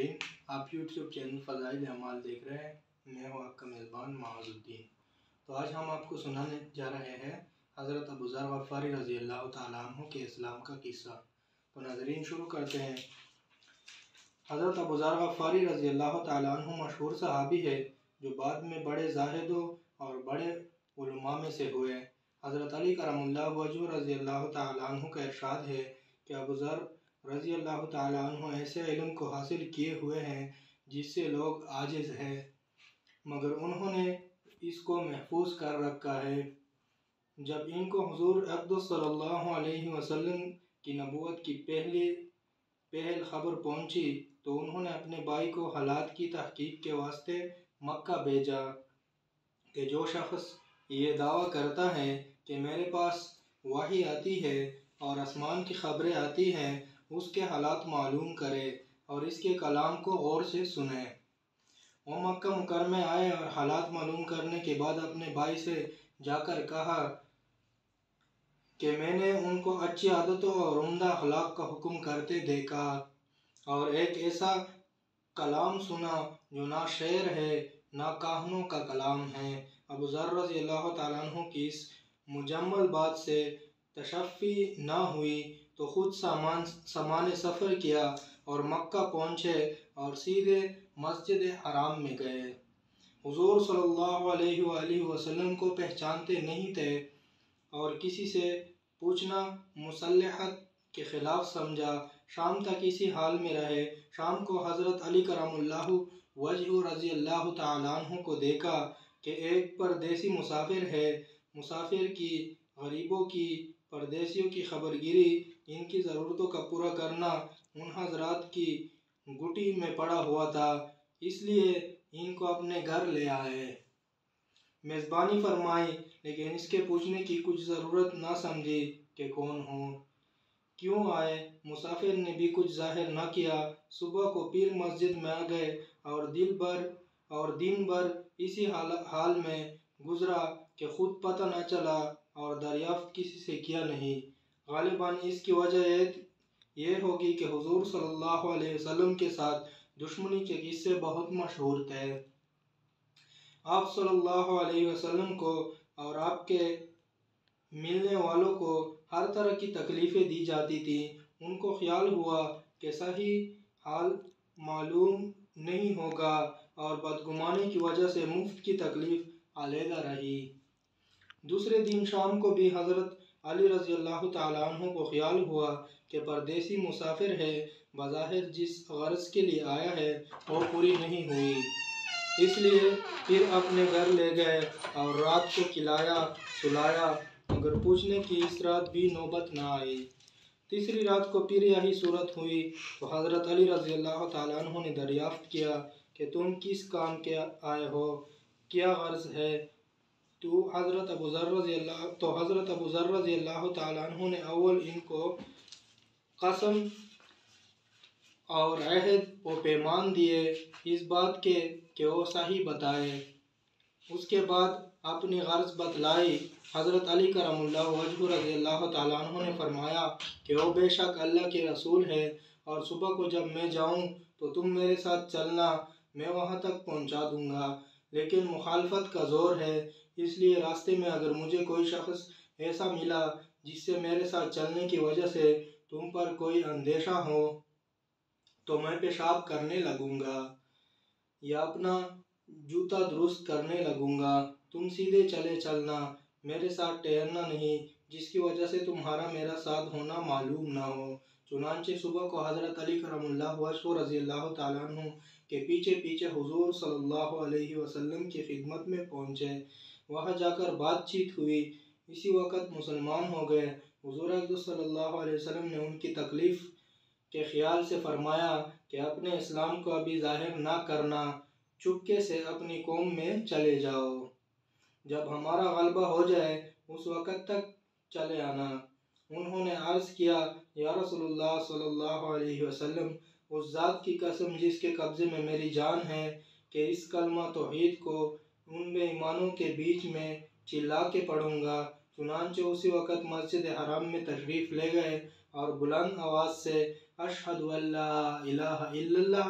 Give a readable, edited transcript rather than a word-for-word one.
ناظرین، آپ YouTube channel فضائل اعمال دیکھ رہے ہیں۔ میں ہوں آپ کا میزبان معاذ الدین۔ تو آج ہم آپ کو سنانے جا رہے ہیں حضرت ابو ذر غفاری رضی اللہ تعالیٰ عنہ کے اسلام کا قصہ۔ تو ناظرین شروع کرتے ہیں۔ حضرت ابو ذر غفاری رضی اللہ تعالیٰ عنہ مشہور صحابی ہے جو بعد میں بڑے زاہدوں اور بڑے علماء میں سے ہوئے۔ حضرت علی کرم اللہ وجہہ رضی اللہ تعالیٰ عنہ کا ارشاد ہے کہ ابو ذر رضی اللہ تعالیٰ عنہ ایسے علم کو حاصل کیے ہوئے ہیں جس سے لوگ عاجز ہیں، مگر انہوں نے اس کو محفوظ کر رکھا ہے۔ جب ان کو حضور اقدس صلی اللہ علیہ وسلم کی نبوت کی پہل خبر پہنچی تو انہوں نے اپنے بھائی کو حالات کی تحقیق کے واسطے مکہ بھیجا کہ جو شخص یہ دعویٰ کرتا ہے کہ میرے پاس وحی آتی ہے اور آسمان کی خبریں آتی ہیں، اس کے حالات معلوم کرے اور اس کے کلام کو غور سے سنے۔ وہ مکہ مکرمہ آئے اور حالات معلوم کرنے کے بعد اپنے بھائی سے جا کر کہا کہ میں نے ان کو اچھی عادتوں اور عمدہ اخلاق کا حکم کرتے دیکھا اور ایک ایسا کلام سنا جو نہ شعر ہے نہ کاہنوں کا کلام ہے۔ ابو ذر رضی اللہ تعالیٰ عنہ کی اس مجمل بات سے تشفی نہ ہوئی تو خود سامان سفر کیا اور مکہ پہنچے اور سیدھے مسجد حرام میں گئے۔ حضور صلی اللہ علیہ وآلہ وسلم کو پہچانتے نہیں تھے اور کسی سے پوچھنا مصلحت کے خلاف سمجھا۔ شام تک اسی حال میں رہے۔ شام کو حضرت علی کرم اللہ وجہہ رضی اللہ تعالیٰ عنہ کو دیکھا کہ ایک پردیسی مسافر ہے۔ مسافر کی، غریبوں کی، پردیسیوں کی خبر گیری، ان کی ضرورتوں کا پورا کرنا ان حضرات کی گھٹی میں پڑا ہوا تھا، اس لیے ان کو اپنے گھر لے آئے۔ میزبانی فرمائی، لیکن اس کے پوچھنے کی کچھ ضرورت نہ سمجھی کہ کون ہوں، کیوں آئے۔ مسافر نے بھی کچھ ظاہر نہ کیا۔ صبح کو پیر مسجد میں آ گئے اور دن بھر اسی حال میں گزرا کہ خود پتہ نہ چلا اور دریافت کسی سے کیا نہیں۔ غالباً اس کی وجہ یہ ہوگی کہ حضور صلی اللہ علیہ وسلم کے ساتھ دشمنی کے قصے بہت مشہور تھے۔ آپ صلی اللہ علیہ وسلم کو اور آپ کے ملنے والوں کو ہر طرح کی تکلیفیں دی جاتی تھیں۔ ان کو خیال ہوا کہ صحیح حال معلوم نہیں ہوگا اور بدگمانی کی وجہ سے مفت کی تکلیف علیحدہ رہی۔ دوسرے دن شام کو بھی حضرت علی رضی اللہ تعالیٰ عنہ کو خیال ہوا کہ پردیسی مسافر ہے، بظاہر جس غرض کے لیے آیا ہے وہ پوری نہیں ہوئی، اس لیے پھر اپنے گھر لے گئے اور رات کو کھلایا سلایا، مگر پوچھنے کی اس رات بھی نوبت نہ آئی۔ تیسری رات کو پھر یہی صورت ہوئی تو حضرت علی رضی اللہ تعالیٰ عنہ نے دریافت کیا کہ تم کس کام کے آئے ہو، کیا غرض ہے؟ تو حضرت ابو ذر رضی اللہ تعالیٰ عنہ نے اول ان کو قسم اور عہد و پیمان دیے اس بات کے کہ وہ صحیح بتائے۔ اس کے بعد اپنی غرض بتلائی۔ حضرت علی کرم اللہ وجہہ رضی اللہ تعالیٰ عنہ نے فرمایا کہ وہ بے شک اللہ کے رسول ہے اور صبح کو جب میں جاؤں تو تم میرے ساتھ چلنا، میں وہاں تک پہنچا دوں گا، لیکن مخالفت کا زور ہے، اس لیے راستے میں اگر مجھے کوئی شخص ایسا ملا جس سے میرے ساتھ چلنے کی وجہ سے تم پر کوئی اندیشہ ہو تو میں پیشاب کرنے لگوں گا یا اپنا جوتا درست کرنے لگوں گا، تم سیدھے چلے چلنا، میرے ساتھ ٹہرنا نہیں، جس کی وجہ سے تمہارا میرا ساتھ ہونا معلوم نہ ہو۔ چنانچہ صبح کو حضرت علی کرم اللہ وجہہ رضی اللہ تعالیٰ عنہ کے پیچھے پیچھے حضور صلی اللہ علیہ وسلم کی خدمت میں پہنچے۔ وہاں جا کر بات چیت ہوئی، اسی وقت مسلمان ہو گئے۔ حضور اقدس صلی اللہ علیہ وسلم نے ان کی تکلیف کے خیال سے فرمایا کہ اپنے اسلام کو ابھی ظاہر نہ کرنا، چپکے سے اپنی قوم میں چلے جاؤ، جب ہمارا غلبہ ہو جائے اس وقت تک چلے آنا۔ انہوں نے عرض کیا، یا رسول اللہ صلی اللہ علیہ وسلم، اس ذات کی قسم جس کے قبضے میں میری جان ہے کہ اس کلمہ توحید کو ان بے ایمانوں کے بیچ میں چلا کے پڑھوں گا۔ چنانچہ اسی وقت مسجد حرام میں تشریف لے گئے اور بلند آواز سے اشہد ان لا الہ الا اللہ